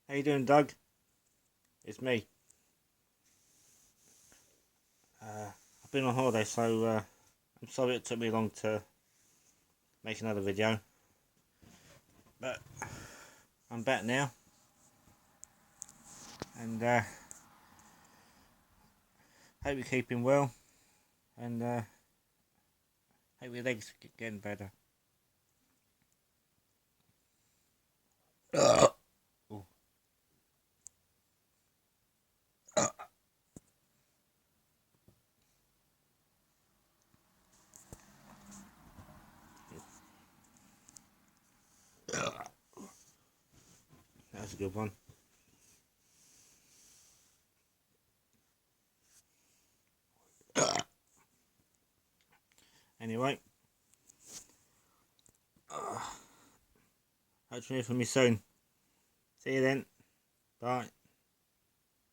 How you doing, Doug? It's me. I've been on holiday, so I'm sorry it took me long to make another video. But I'm back now, and hope you're keeping well, and hope your legs are getting better. Ooh. That was a good one. Anyway, hope to hear from you soon. See you then. Bye.